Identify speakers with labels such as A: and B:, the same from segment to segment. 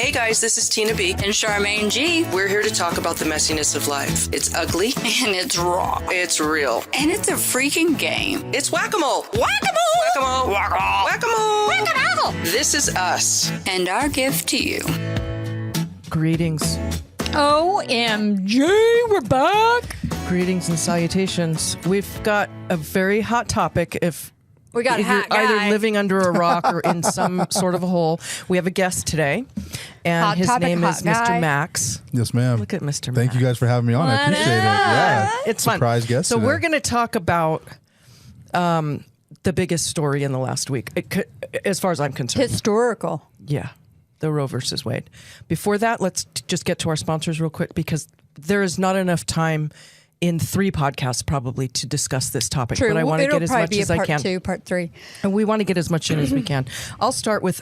A: Hey guys, this is Tina B.
B: And Charmaine G.
A: We're here to talk about the messiness of life. It's ugly.
B: And it's raw.
A: It's real.
B: And it's a freaking game.
A: It's whack-a-mole.
B: Whack-a-mole!
A: Whack-a-mole. Whack-a-mole. Whack-a-mole.
B: Whack-a-mole!
A: This is us.
B: And our gift to you.
C: Greetings.
B: OMG, we're back.
C: Greetings and salutations. We've got a very hot topic. If
B: We got a
C: you're
B: hot guy.
C: either living under a rock or in some sort of a hole, we have a guest today, and
B: Hot
C: his
B: topic,
C: name
B: hot
C: is
B: guy.
C: Mr. Max.
D: Yes, ma'am.
C: Look at Mr.
D: Thank
C: Max.
D: you guys for having me on. I appreciate it. Yeah.
C: It's fun.
D: Surprise guest
C: So
D: today.
C: we're going to talk about the biggest story in the last week, as far as I'm concerned.
B: Historical.
C: Yeah, the Roe versus Wade. Before that, let's just get to our sponsors real quick, because there is not enough time in 3 podcasts probably to discuss this topic.
B: True.
C: But I want to
B: It'll
C: get as
B: probably
C: much
B: be
C: as
B: a
C: I
B: part
C: can.
B: 2, part 3.
C: And we want to get as much in as we can. I'll start with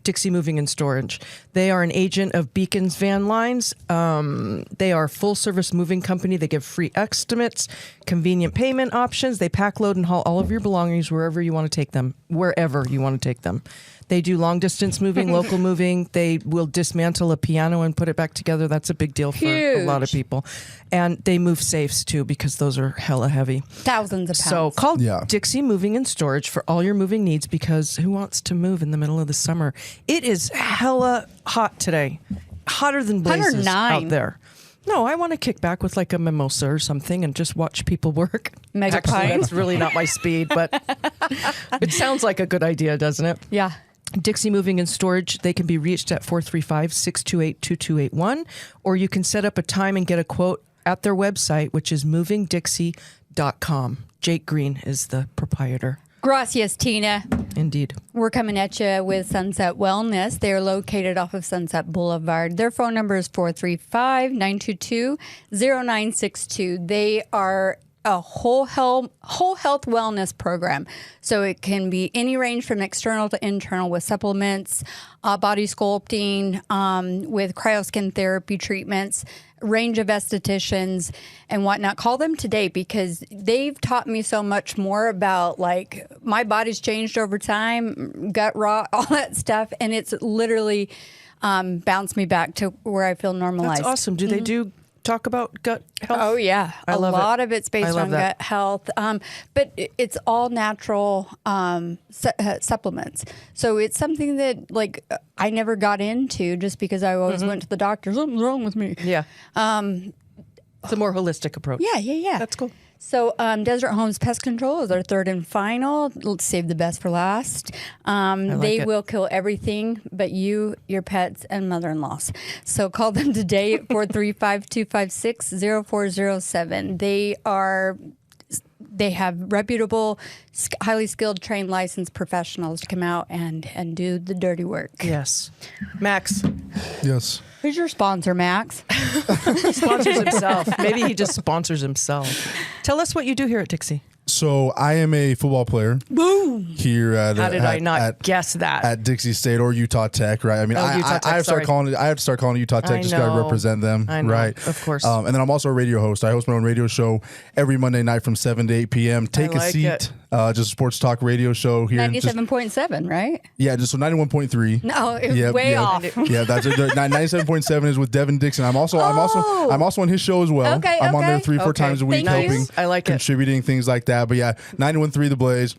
C: Dixie Moving and Storage. They are an agent of Beacon's Van Lines. They are a full-service moving company. They give free estimates, convenient payment options. They pack, load, and haul all of your belongings wherever you want to take them. They do long-distance moving, local moving. They will dismantle a piano and put it back together. That's a big deal for a lot of people. And they move safes, too, because those are hella heavy.
B: Thousands of pounds.
C: So call
D: Yeah.
C: Dixie Moving and Storage for all your moving needs, because who wants to move in the middle of the summer? It is hella hot today. Hotter than blazes
B: 109.
C: out there. No, I want to kick back with like a mimosa or something and just watch people work.
B: Mega
C: Actually,
B: pine.
C: that's really not my speed, but it sounds like a good idea, doesn't it?
B: Yeah.
C: Dixie Moving and Storage, they can be reached at 435-628-2281, or you can set up a time and get a quote at their website, which is movingdixie.com. Jake Green is the proprietor.
B: Gracias, Tina.
C: Indeed.
B: We're coming at you with Sunset Wellness. They're located off of Sunset Boulevard. Their phone number is 435-922-0962. They are a whole health wellness program. So it can be any range from external to internal, with supplements, body sculpting, with cryoskin therapy treatments, range of estheticians and whatnot. Call them today, because they've taught me so much more about, like, my body's changed over time, gut rot, all that stuff. And it's literally bounced me back to where I feel normalized.
C: That's awesome. Do they do talk about gut health?
B: Oh, yeah.
C: I love
B: a lot
C: it.
B: of it's
C: I
B: based
C: love
B: on
C: that.
B: gut health. But it's all natural supplements. So it's something that, like, I never got into just because I always went to the doctor. Something's wrong with me.
C: Yeah. It's a more holistic approach.
B: Yeah.
C: That's cool.
B: So Desert Homes Pest Control is our third and final. Let's save the best for last. They
C: it.
B: will kill everything but you, your pets, and mother-in-laws. So call them today at 435-256-0407. They have reputable, highly skilled, trained, licensed professionals to come out and do the dirty work.
C: Yes. Max
D: Yes.
B: Who's your sponsor, Max?
C: sponsors himself. Maybe he just sponsors himself. Tell us what you do here at Dixie.
D: So I am a football player.
B: Boom!
D: Here at
C: How did I not guess that?
D: at Dixie State or Utah Tech, right? I mean,
C: Oh, Utah Tech,
D: I have to
C: sorry.
D: I have to start calling it Utah Tech
C: I
D: just got
C: know.
D: to represent them,
C: I know,
D: right?
C: of course.
D: And then I'm also a radio host. I host my own radio show every Monday night from 7 to 8 p.m. Take a
C: like
D: seat.
C: it.
D: Just a sports talk radio show here. Just,
B: 97.7, right?
D: yeah, just so 91.3.
B: No, it was
D: Yep,
B: way
D: yep.
B: off.
D: Yeah, that's it. 97.7 is with Devin Dixon. I'm also on his show as well.
B: Okay,
D: I'm on there
B: okay.
D: 3-4 times a week,
B: Thank you.
D: helping,
C: I like it.
D: contributing, things like that. But yeah, 91.3 The Blaze,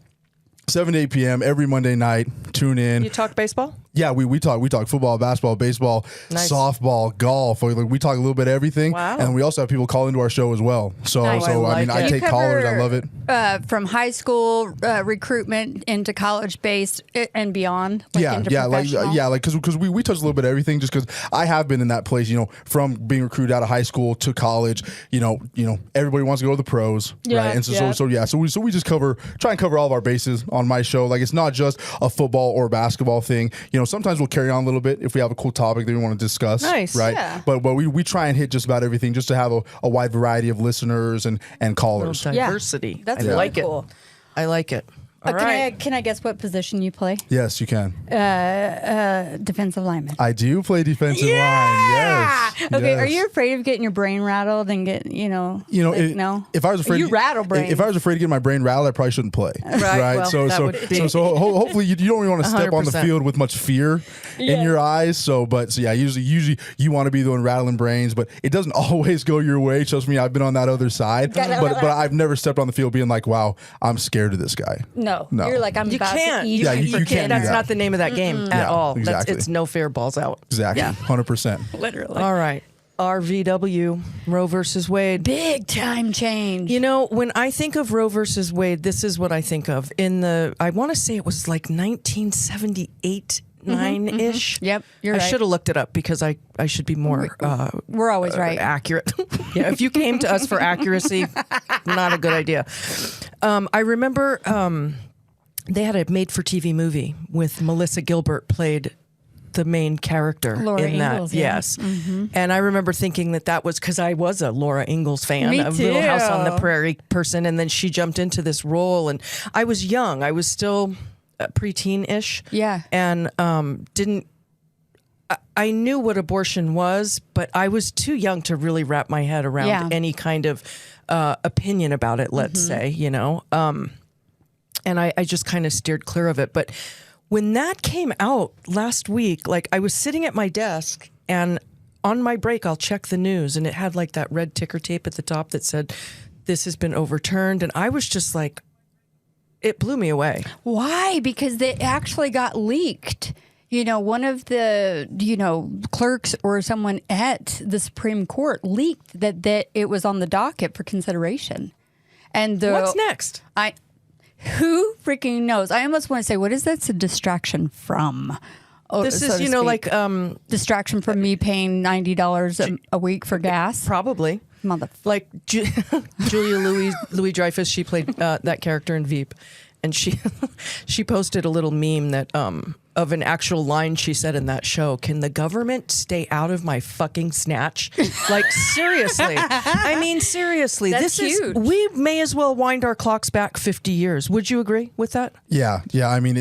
D: 7 to 8 p.m. every Monday night. Tune in.
C: You talk baseball?
D: Yeah, we talk football, basketball, baseball,
C: Nice.
D: softball, golf. Like, we talk a little bit of everything.
C: Wow.
D: And we also have people call into our show as well. So
B: Nice.
D: so
C: I
D: I mean,
C: like it.
D: I
C: You
D: take callers. I love it.
B: From high school recruitment into college based and beyond. Into professional.
D: because we touch a little bit of everything. Just because I have been in that place, from being recruited out of high school to college. Everybody wants to go to the pros,
B: Yeah,
D: right? And
B: yeah.
D: so we just try and cover all of our bases on my show. Like, it's not just a football or basketball thing. Sometimes we'll carry on a little bit if we have a cool topic that we want to discuss.
C: Nice.
D: Right.
B: Yeah.
D: But we try and hit just about everything just to have a wide variety of listeners and callers.
C: Diversity.
B: That's
C: I
B: really
C: like
B: cool.
C: it. I like it. All
B: Can
C: right.
B: I guess what position you play?
D: Yes, you can.
B: Defensive lineman.
D: I do play defensive line. Yes.
B: Okay,
D: Yes.
B: are you afraid of getting your brain rattled and get, no?
D: If I was afraid,
B: You rattle brains.
D: If I was afraid to get my brain rattled, I probably shouldn't play.
C: Right, well, that would be-
D: Hopefully you don't really want to step on the
C: 100%.
D: field with much fear in your eyes. So yeah, usually you want to be the one rattling brains, but it doesn't always go your way. Trust me, I've been on that other side, but I've never stepped on the field being like, wow, I'm scared of this guy.
B: No.
D: No.
B: You're like, I'm
C: You
B: about
C: can't.
B: to eat.
D: Yeah, you can't do
C: That's
D: that.
C: not the name of that game at
D: Yeah,
C: all.
D: exactly.
C: It's no fair, balls out.
D: Exactly,
C: Yeah.
D: 100%.
B: Literally.
C: All right. RVW, Roe versus Wade.
B: Big time change.
C: You know, when I think of Roe versus Wade, this is what I think of. I want to say it was like 1978, 9-ish.
B: Yep, you're
C: I
B: right.
C: should have looked it up because I should be more
B: We're always right.
C: accurate. Yeah, if you came to us for accuracy, not a good idea. I remember they had a made-for-TV movie with Melissa Gilbert played the main character
B: Laura
C: in that.
B: Ingalls, yeah.
C: Yes. And I remember thinking that was because I was a Laura Ingalls fan,
B: Me
C: a Little House on the
B: too.
C: Prairie person, and then she jumped into this role, and I was young. I was still preteen-ish.
B: Yeah.
C: And didn't. I knew what abortion was, but I was too young to really wrap my head around
B: Yeah.
C: any kind of opinion about it, let's say, and I just kind of steered clear of it. But when that came out last week, like I was sitting at my desk and on my break, I'll check the news and it had like that red ticker tape at the top that said, this has been overturned. And I was just like, it blew me away.
B: Why? Because they actually got leaked. One of the, clerks or someone at the Supreme Court leaked that it was on the docket for consideration. And
C: What's next?
B: Who freaking knows? I almost want to say, what is that? It's a distraction from?
C: This
B: so
C: is,
B: to speak.
C: like
B: distraction from me paying $90 a week for gas.
C: probably.
B: Mother.
C: Like Julia Louis Dreyfus, she played that character in Veep, and she posted a little meme that of an actual line she said in that show. Can the government stay out of my fucking snatch? Like seriously, I mean seriously,
B: That's huge.
C: We may as well wind our clocks back 50 years. Would you agree with that?
D: Yeah. I mean,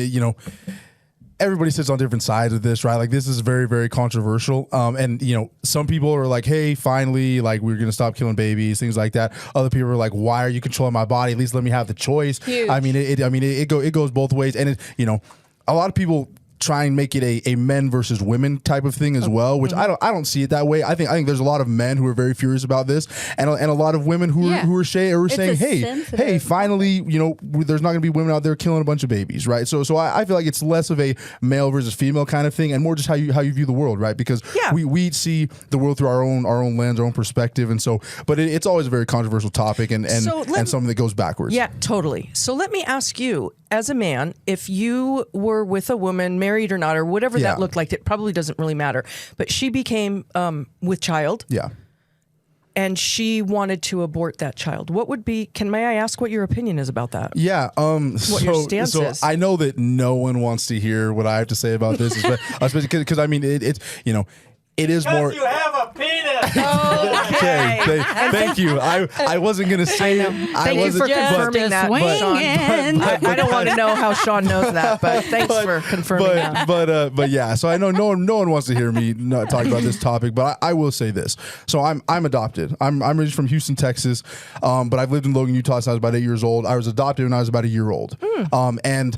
D: everybody sits on different sides of this, right? Like this is very, very controversial. And some people are like, hey, finally, like we're going to stop killing babies, things like that. Other people are like, why are you controlling my body? At least let me have the choice.
B: Huge.
D: I mean, it goes both ways. And a lot of people try and make it a men versus women type of thing as well, which I don't see it that way. I think there's a lot of men who are very furious about this, and a lot of women who are saying, hey,
B: sensitive.
D: finally, there's not going to be women out there killing a bunch of babies, right? So I feel like it's less of a male versus female kind of thing, and more just how you view the world, right? Because we see the world through our own lens, our own perspective, and so. But it's always a very controversial topic, and something that goes backwards.
C: Yeah, totally. So let me ask you, as a man, if you were with a woman, married or not, or whatever that looked like, it probably doesn't really matter. But she became with child.
D: Yeah.
C: And she wanted to abort that child. May I ask what your opinion is about that?
D: Yeah.
C: What your stance is.
D: I know that no one wants to hear what I have to say about this, especially because I mean it's it is more.
E: You have a penis.
D: Okay. Thank you. I wasn't gonna say.
C: Thank you for confirming that, Sean. I don't want to know how Sean knows that, but thanks for confirming that.
D: But yeah. So I know no one wants to hear me not talk about this topic, but I will say this. So I'm adopted. I'm originally from Houston, Texas, but I've lived in Logan, Utah since I was about 8 years old. I was adopted when I was about a year old, and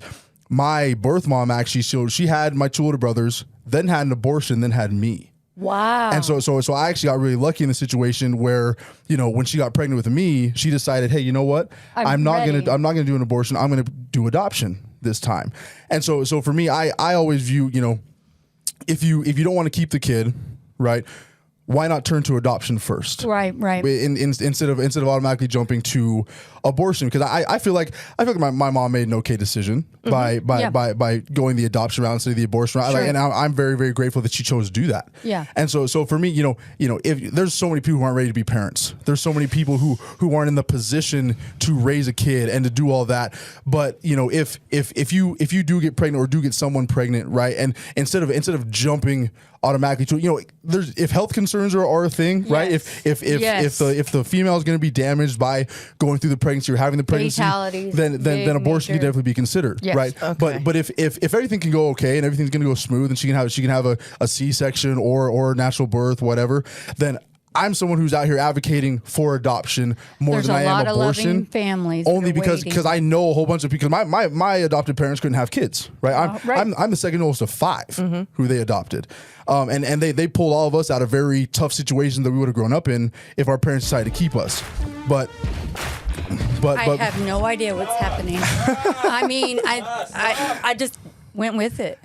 D: my birth mom actually she had my two older brothers, then had an abortion, then had me.
B: Wow.
D: And so I actually got really lucky in the situation where, when she got pregnant with me, she decided, hey, you know what? I'm not
B: ready.
D: gonna do an abortion. I'm gonna do adoption this time. And so for me, I always view, if you don't want to keep the kid, right, why not turn to adoption first?
B: Right.
D: Instead of automatically jumping to abortion, because I feel like my mom made an okay decision by going the adoption route instead of the abortion route,
B: Sure.
D: and I'm very, very grateful that she chose to do that.
B: Yeah.
D: And so for me, if there's so many people who aren't ready to be parents, there's so many people who aren't in the position to raise a kid and to do all that. But if you do get pregnant or do get someone pregnant, right, and instead of jumping automatically to, if health concerns concerns are a thing, right?
B: Yes.
D: If the female is going to be damaged by going through the pregnancy or having the pregnancy,
B: Fatalities,
D: then
B: big,
D: abortion can
B: major.
D: definitely be considered,
B: Yes.
D: right?
C: Okay.
D: But if everything can go okay and everything's going to go smooth and she can have a C-section or natural birth, whatever, then I'm someone who's out here advocating for adoption more
B: There's
D: than
B: a
D: I
B: lot
D: am
B: of
D: abortion.
B: loving families that
D: Only
B: are
D: because
B: waiting.
D: I know a whole bunch of people. My adopted parents couldn't have kids, right?
B: Right.
D: I'm the second oldest of 5 who they adopted, and they pulled all of us out of very tough situations that we would have grown up in if our parents decided to keep us, but.
B: I have no idea what's happening. I mean, I just went with it.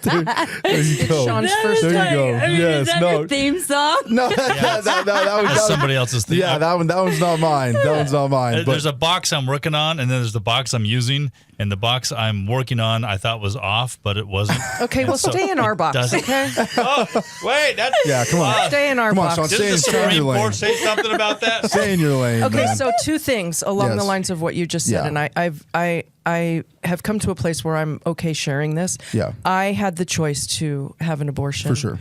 D: There you go.
C: Sean's first
D: There you go. Yes, no.
B: Theme song.
D: No, that was
E: That's somebody else's thing.
D: Yeah, that one's not mine. That one's not mine. But
E: There's a box I'm working on, and then there's the box I'm using, and the box I'm working on I thought was off, but it wasn't.
C: Okay,
E: And
C: well,
E: so
C: stay in our
E: it
C: box,
E: doesn't-
C: okay?
E: Oh, wait, that's
D: yeah, come on,
C: Stay in our
D: come on,
C: box.
D: Sean,
E: Didn't the
D: stay in
E: Supreme
D: your lane.
E: Court say something about that?
D: Stay in your lane.
C: Okay,
D: man.
C: so 2 things along
D: Yes.
C: the lines of what you just said,
D: Yeah.
C: and I have come to a place where I'm okay sharing this.
D: Yeah.
C: I had the choice to have an abortion.
D: For sure.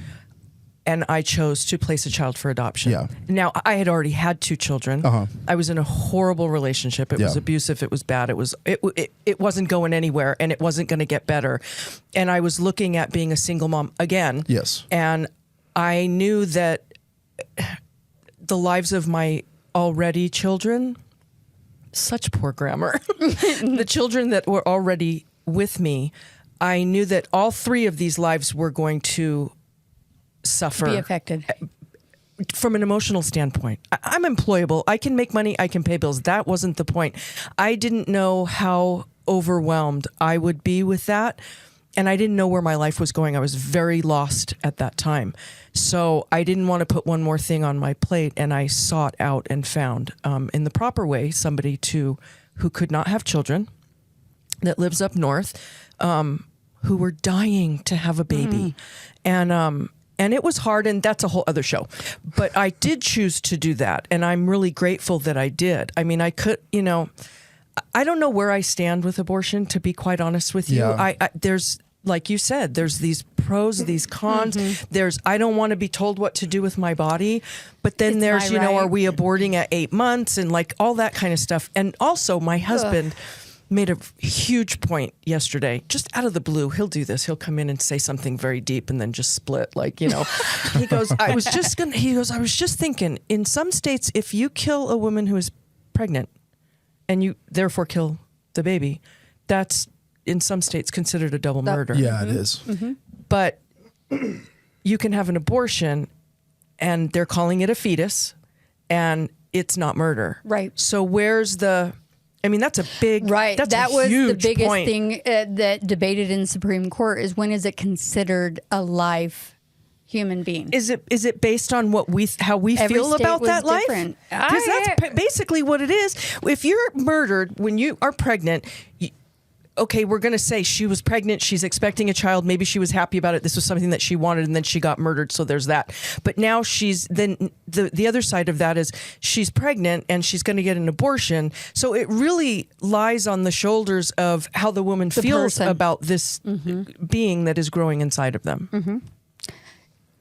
C: And I chose to place a child for adoption.
D: Yeah.
C: Now, I had already had 2 children.
D: Uh-huh.
C: I was in a horrible relationship. It was
D: Yeah.
C: abusive. It was bad. It wasn't going anywhere, and it wasn't going to get better. And I was looking at being a single mom again.
D: Yes.
C: And I knew that the lives of my already children, such poor grammar, the children that were already with me, I knew that all 3 of these lives were going to suffer
B: Be affected.
C: from an emotional standpoint. I'm employable. I can make money. I can pay bills. That wasn't the point. I didn't know how overwhelmed I would be with that. And I didn't know where my life was going. I was very lost at that time. So I didn't want to put one more thing on my plate. And I sought out and found, in the proper way, somebody who could not have children, that lives up north, who were dying to have a baby. And it was hard, and that's a whole other show. But I did choose to do that, and I'm really grateful that I did. I mean, I could, I don't know where I stand with abortion, to be quite honest with you.
D: Yeah.
C: There's, like you said, there's these pros, these cons. There's, I don't want to be told what to do with my body. But then
B: It's
C: there's,
B: my right.
C: are we aborting at 8 months and like all that kind of stuff. And also my husband made a huge point yesterday, just out of the blue. He'll do this. He'll come in and say something very deep and then just split. Like, he goes, I was just thinking, in some states, if you kill a woman who is pregnant and you therefore kill the baby, that's in some states considered a double murder.
D: Yeah, it is.
C: But you can have an abortion and they're calling it a fetus and it's not murder.
B: Right.
C: So where's that's a big,
B: Right.
C: That's
B: That
C: a
B: was the
C: huge
B: biggest
C: point.
B: thing that debated in Supreme Court is when is it considered a live human being?
C: Is it based on how we
B: Every
C: feel
B: state
C: about
B: was
C: that life?
B: different.
C: Because that's basically what it is. If you're murdered when you are pregnant, okay, we're going to say she was pregnant, she's expecting a child, maybe she was happy about it, this was something that she wanted, and then she got murdered, so there's that. But now the other side of that is she's pregnant and she's going to get an abortion, so it really lies on the shoulders of how the woman feels
B: person.
C: about this being that is growing inside of them.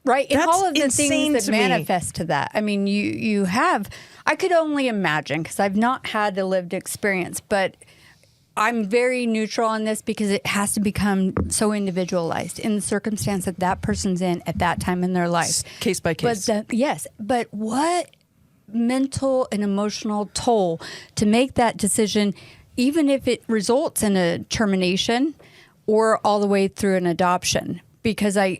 B: Right. And
C: That's
B: all of the
C: insane
B: things that
C: to me.
B: manifest to that. I mean, you have, I could only imagine because I've not had a lived experience, but I'm very neutral on this because it has to become so individualized in the circumstance that person's in at that time in their life.
C: Case by case.
B: Yes. But what mental and emotional toll to make that decision, even if it results in a termination or all the way through an adoption, because I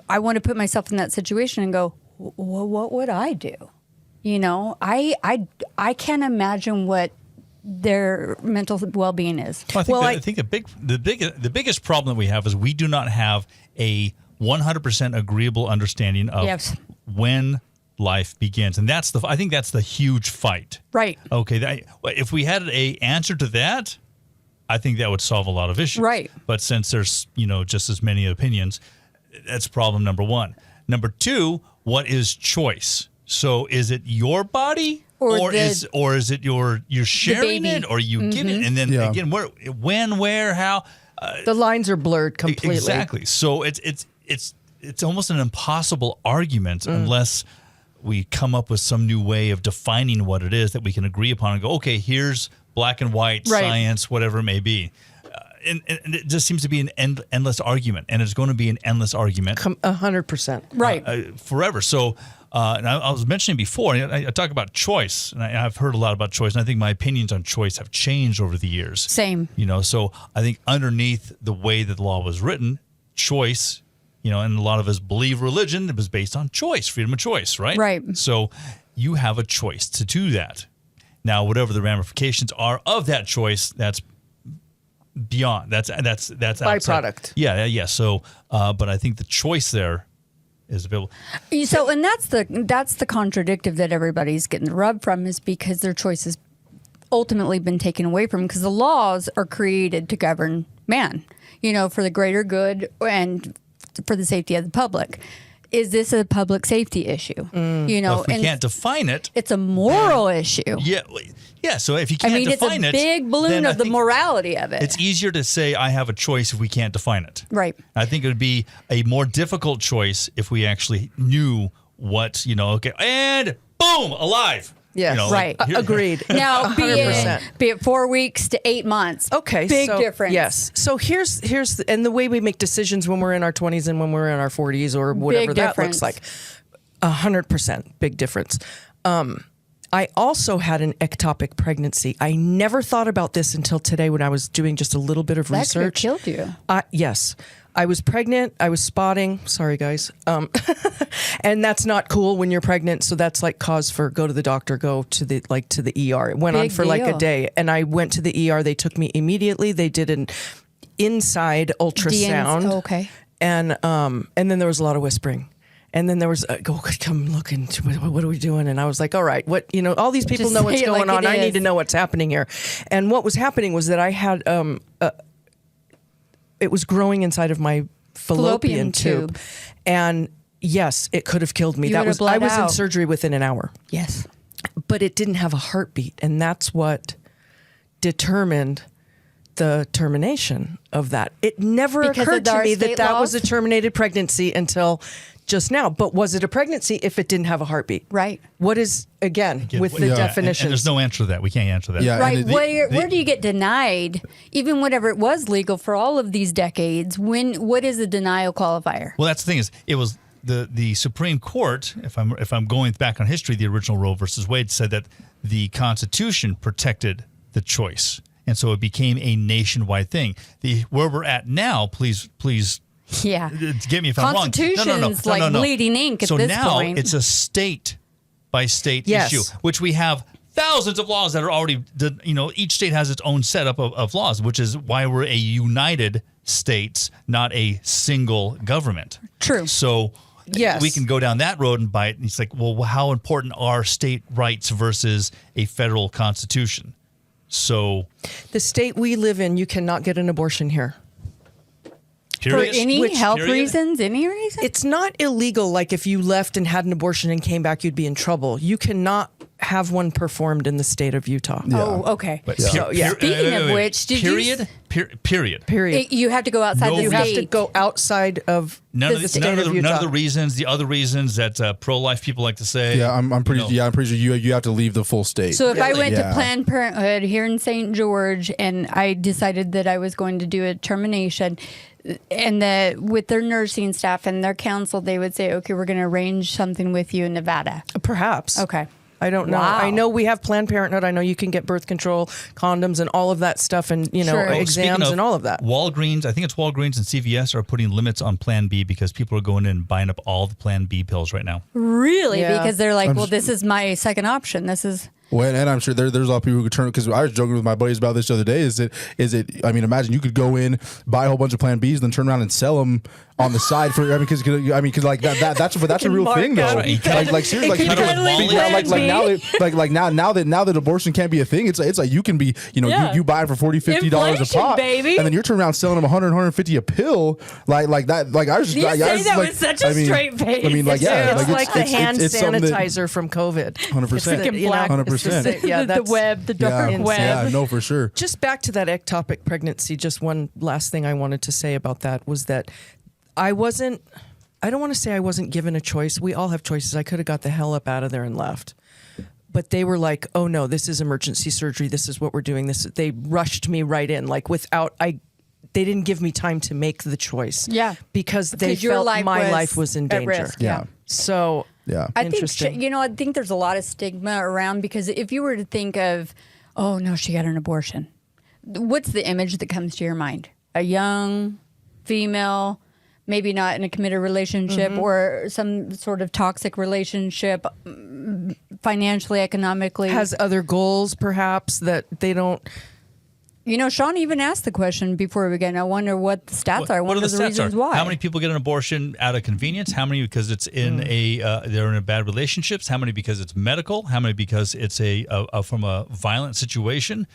B: want to put myself in that situation and go, well, what would I do? I can't imagine what their mental well-being is.
E: Well, I think the biggest problem that we have is we do not have a 100% agreeable understanding of
B: Yes.
E: when life begins, and I think that's the huge fight.
B: Right.
E: Okay, if we had a answer to that, I think that would solve a lot of issues.
B: Right.
E: But since there's just as many opinions, that's problem number one. Number two, what is choice? So is it your body? Or is it you're sharing
B: baby.
E: it, or you give it, and then
D: Yeah.
E: again, when, where, how?
C: The lines are blurred completely.
E: Exactly. So it's it's almost an impossible argument unless we come up with some new way of defining what it is that we can agree upon and go, okay, here's black and white
B: Right.
E: science, whatever it may be. And it just seems to be an endless argument, and it's going to be an endless argument
C: 100%.
B: Right.
E: forever. So, and I was mentioning before, I talk about choice, and I've heard a lot about choice, and I think my opinions on choice have changed over the years.
B: Same.
E: So I think underneath the way that the law was written, choice, and a lot of us believe religion, it was based on choice, freedom of choice, right?
B: Right.
E: So you have a choice to do that. Now, whatever the ramifications are of that choice, that's beyond. That's outside.
C: Byproduct.
E: Yeah. So, but I think the choice there is available.
B: So, and that's the contradictive that everybody's getting the rub from, is because their choice has ultimately been taken away from them, because the laws are created to govern man, for the greater good and for the safety of the public. Is this a public safety issue?
E: Well, if we
B: and
E: can't define it,
B: it's a moral issue.
E: yeah. So if you can't
B: it's
E: define
B: a
E: it,
B: big balloon
E: then I
B: of the
E: think
B: morality of it.
E: it's easier to say I have a choice if we can't define it.
B: Right.
E: I think it would be a more difficult choice if we actually knew what, okay, and boom, alive.
C: Yes.
B: Right.
C: Agreed.
B: Now, be
C: 100%.
B: it 4 weeks to 8 months.
C: Okay,
B: big
C: so,
B: difference.
C: Yes. So here's and the way we make decisions when we're in our 20s and when we're in our 40s or whatever
B: Big
C: that
B: difference.
C: looks like. 100% big difference. I also had an ectopic pregnancy. I never thought about this until today when I was doing just a little bit of
B: That could have
C: research.
B: killed you.
C: Yes. I was pregnant. I was spotting. Sorry, guys. And that's not cool when you're pregnant. So that's like cause for go to the doctor, go to the ER. It went on
B: Big
C: for like a
B: deal.
C: day, and I went to the ER. They took me immediately. They did an inside ultrasound.
B: Okay.
C: And then there was a lot of whispering. And then there was, come look into what are we doing? And I was like, all right, all these people
B: Just
C: know what's
B: say it
C: going
B: like
C: on.
B: it
C: I need
B: is.
C: to know what's happening here. And what was happening was that I had, it was growing inside of my fallopian tube. And yes, it could have killed me.
B: You would have
C: I
B: bled
C: was in
B: out.
C: surgery within an hour,
B: Yes.
C: but it didn't have a heartbeat. And that's what determined the termination of that. It never
B: Because of
C: occurred to
B: our
C: me that
B: state
C: that was
B: laws?
C: a terminated pregnancy until just now. But was it a pregnancy if it didn't have a heartbeat?
B: Right.
C: What is, again, with the
D: Yeah.
C: definitions?
E: And there's no answer to that. We can't answer that.
D: Yeah.
B: Right.
D: and
B: Where do you get denied, even whenever it was legal for all of these decades? What is the denial qualifier?
E: Well, that's the thing is, it was the Supreme Court. If I'm going back on history, the original Roe versus Wade said that the Constitution protected the choice, and so it became a nationwide thing. Where we're at now, please.
B: Yeah.
E: Get me if I'm wrong.
B: Constitution's like bleeding ink at
E: so
B: this
E: now
B: point.
E: it's a state by state
C: Yes.
E: issue, which we have thousands of laws that are already. Each state has its own setup of laws, which is why we're a united states, not a single government.
B: True.
E: So.
C: Yes.
E: We can go down that road and bite. And it's like, well, how important are state rights versus a federal constitution? So,
C: the state we live in, you cannot get an abortion here.
B: For
E: period.
B: any health
E: period?
B: reasons, any reason?
C: It's not illegal. Like if you left and had an abortion and came back, you'd be in trouble. You cannot have one performed in the state of Utah.
B: Oh, okay.
E: But
C: So, yeah.
B: Speaking of which, did you-
E: period, period.
C: Period.
B: You have to go outside
E: No
B: the
C: You have
B: state.
C: to go outside of
E: None of
C: the
E: the,
C: state
E: none of
C: of
E: the,
C: Utah.
E: none of the reasons, the other reasons that pro-life people like to say.
D: Yeah, I'm pretty.
E: No.
D: Yeah, I'm pretty sure you have to leave the full state.
B: So if I went
D: Yeah.
B: to Planned Parenthood here in St. George and I decided that I was going to do a termination, and with their nursing staff and their counsel, they would say, okay, we're going to arrange something with you in Nevada.
C: Perhaps.
B: Okay.
C: I don't know.
B: Wow.
C: I know we have Planned Parenthood. I know you can get birth control, condoms, and all of that stuff, and
B: Sure.
E: Oh, speaking
C: exams
E: of
C: and all of that.
E: Walgreens, I think it's Walgreens and CVS are putting limits on Plan B because people are going in and buying up all the Plan B pills right now.
B: Really?
C: Yeah.
B: Because they're like, well, this is my second option. This is.
D: Well, and I'm sure there's a lot of people who could turn, because I was joking with my buddies about this the other day. Is it? I mean, imagine you could go in, buy a whole bunch of Plan Bs, then turn around and sell them on the side for. Because like that's a real
C: mark
D: thing though.
C: up.
D: Like seriously,
B: It could totally
D: now that abortion can't be a thing, it's like you can be,
B: Yeah.
D: you buy it for $40, $50 a
B: Inflation,
D: pop,
B: baby.
D: and then you're turning around selling them 100, 150 a pill, like that. Like I was just,
B: You
D: I
B: say
D: was
B: that
D: like,
B: with such a
D: I mean,
B: straight face.
D: I mean, like yeah,
C: It's like the hand
D: it's something that-
C: sanitizer from COVID.
D: 100%.
C: It's the,
B: Freaking black.
D: 100%.
C: Yeah,
B: the
C: that's
B: web, the dark
D: Yeah,
B: web.
D: yeah, no, for sure.
C: Just back to that ectopic pregnancy, just one last thing I wanted to say about that was that I wasn't I don't want to say I wasn't given a choice. We all have choices. I could have got the hell up out of there and left. But they were like, "Oh no, this is emergency surgery. This is what we're doing." They rushed me right in, like they didn't give me time to make the choice.
B: Yeah.
C: Because they
B: Because your
C: felt
B: life
C: my
B: was
C: life was in
B: at
C: danger.
B: risk. Yeah.
C: So
D: Yeah.
B: I think
C: interesting.
B: I think there's a lot of stigma around, because if you were to think of, oh no, she got an abortion, what's the image that comes to your mind? A young female, maybe not in a committed relationship or some sort of toxic relationship, financially, economically.
C: has other goals perhaps that they don't.
B: Sean even asked the question before we began. I wonder what the stats are. I
E: What
B: wonder
E: are the
B: the
E: stats
B: reasons
E: are?
B: why.
E: How many people get an abortion out of convenience? How many because it's in they're in a bad relationships? How many because it's medical? How many because it's from a violent situation?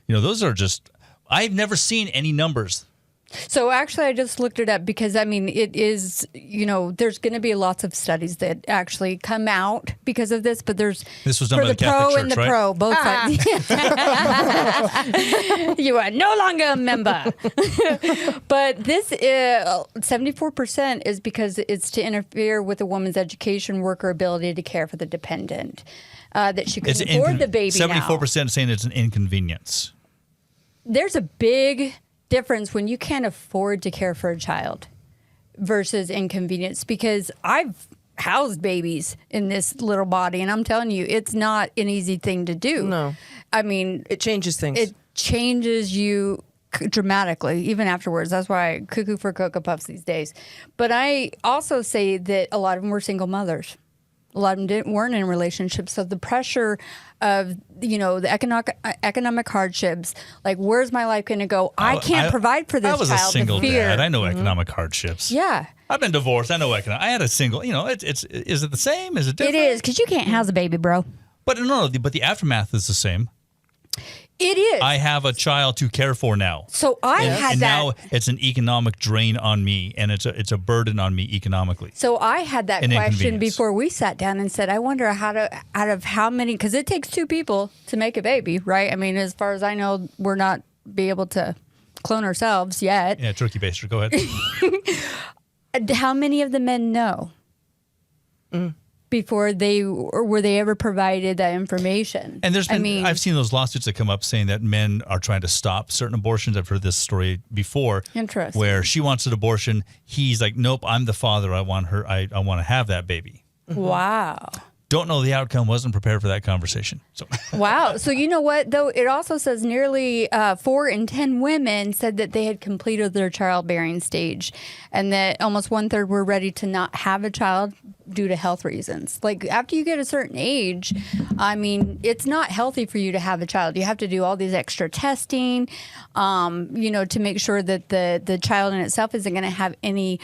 E: Those are just. I've never seen any numbers.
B: So actually, I just looked it up because, it is, there's going to be lots of studies that actually come out because of this, but this
E: was done
B: for
E: by
B: the
E: the Catholic
B: pro
E: Church,
B: and the
E: right?
B: pro, both sides. You are no longer a member. But this 74% is because it's to interfere with a woman's education, work, or ability to care for the dependent, that she can afford the baby
E: 74% saying it's an inconvenience.
B: There's a big difference when you can't afford to care for a child versus inconvenience, because I've housed babies in this little body, and I'm telling you, it's not an easy thing to do.
C: No.
B: It
C: changes things.
B: It changes you dramatically, even afterwards. That's why I cuckoo for Cocoa Puffs these days. But I also say that a lot of them were single mothers. A lot of them weren't in relationships. So the pressure of, the economic hardships, like, where's my life going to go? I can't provide for this child.
E: I was a single
B: the fear.
E: dad. I know economic hardships.
B: Yeah.
E: I've been divorced. I know economic. I had a single. Is it the same? Is it different?
B: It is, because you can't house a baby, bro.
E: But but the aftermath is the same.
B: It is.
E: I have a child to care for now.
B: So I had
E: and
B: that.
E: now it's an economic drain on me, and it's a burden on me economically.
B: So I had that
E: An
B: question
E: inconvenience.
B: before we sat down and said, I wonder out of how many, because it takes two people to make a baby, right? As far as I know, we're not be able to clone ourselves yet.
E: Yeah, turkey baster. Go ahead.
B: How many of the men know before were they ever provided that information?
E: And there's been I've seen those lawsuits that come up saying that men are trying to stop certain abortions. I've heard this story before.
B: Interesting.
E: Where she wants an abortion, he's like, "Nope, I'm the father. I want her. I want to have that baby."
B: Wow.
E: Don't know the outcome. Wasn't prepared for that conversation. So
B: Wow. So you know what, though? It also says nearly 4 in 10 women said that they had completed their childbearing stage, and that almost 1/3 were ready to not have a child due to health reasons. Like, after you get a certain age, it's not healthy for you to have a child. You have to do all these extra testing, to make sure that the child in itself isn't going to have any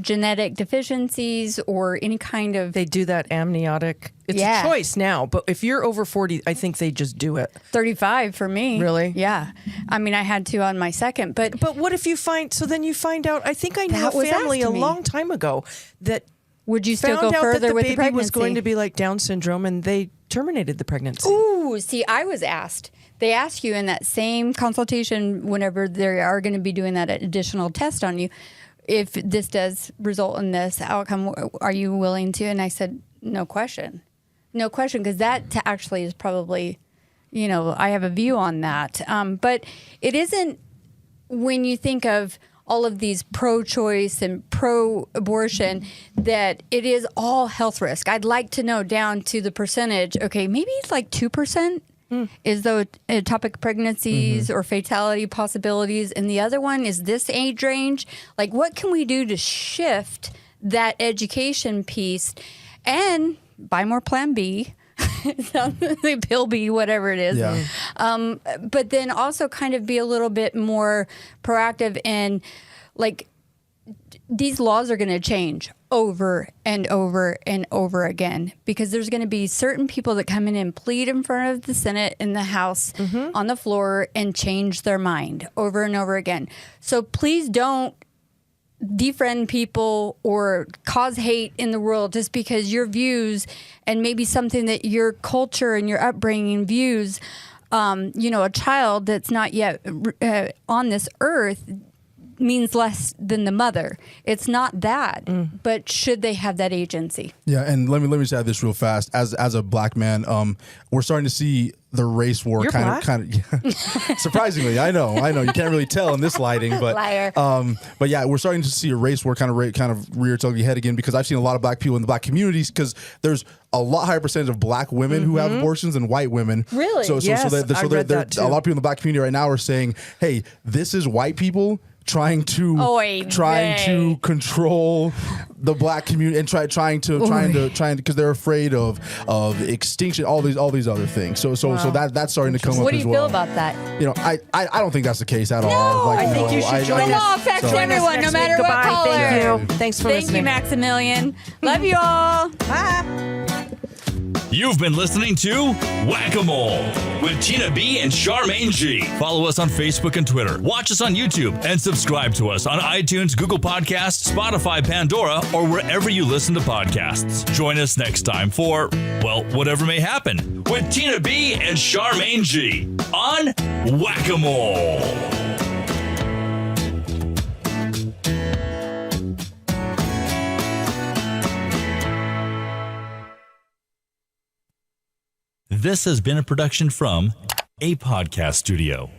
B: genetic deficiencies or any kind of...
C: They do that amniotic. It's a choice now, but if you're over 40, I think they just do it.
B: 35 for me.
C: Really?
B: Yeah. I had to on my second, but
C: what if you find out, I think I knew
B: That
C: a
B: was
C: family
B: asked
C: a
B: me.
C: long time ago that
B: would you still
C: found
B: go
C: out
B: further
C: that the
B: with
C: baby
B: the pregnancy?
C: was going to be like Down syndrome, and they terminated the pregnancy.
B: Ooh, see, I was asked. They ask you in that same consultation, whenever they are going to be doing that additional test on you, if this does result in this outcome, are you willing to? And I said, no question. No question, because that actually is probably, I have a view on that. But it isn't, when you think of all of these pro-choice and pro-abortion, that it is all health risk. I'd like to know down to the percentage. Okay, maybe it's like 2% is the ectopic pregnancies or fatality possibilities, and the other one is this age range. Like, what can we do to shift that education piece and buy more Plan B? Pill B, whatever it is.
D: Yeah.
B: But then also kind of be a little bit more proactive in, like, these laws are going to change over and over and over again, because there's going to be certain people that come in and plead in front of the Senate and the House on the floor and change their mind over and over again. So please don't defriend people or cause hate in the world just because your views and maybe something that your culture and your upbringing views, a child that's not yet on this earth, means less than the mother. It's not that, but should they have that agency?
D: Yeah, and let me just add this real fast. As a black man, we're starting to see the race war
C: You're black?
D: surprisingly. I know you can't really tell in this lighting, but
B: Liar.
D: but yeah, we're starting to see a race war kind of rear its ugly head again, because I've seen a lot of black people in the black communities, because there's a lot higher percentage of black women who have abortions than white women.
B: Really?
C: Yes, I read that too.
D: A lot of people in the black community right now are saying, "Hey, this is white people trying to control the black community and trying to because they're afraid of extinction, all these other things." So that's starting to come up
B: What do
D: as
B: you
D: well.
B: feel about that?
D: I don't think that's the case at all.
C: I think you should join
B: Come
C: us.
B: on, affect
C: Join us
B: everyone, no
C: next
B: matter
C: week.
B: what
C: Goodbye.
B: color.
C: Thank you. Thanks for
B: Thank
C: listening.
B: you, Maximilian. Love you all.
C: Bye.
E: You've been listening to Whack-A-Mole with Tina B and Charmaine G. Follow us on Facebook and Twitter. Watch us on YouTube and subscribe to us on iTunes, Google Podcasts, Spotify, Pandora, or wherever you listen to podcasts. Join us next time for, well, whatever may happen with Tina B and Charmaine G on Whack-A-Mole. This has been a production from A Podcast Studio.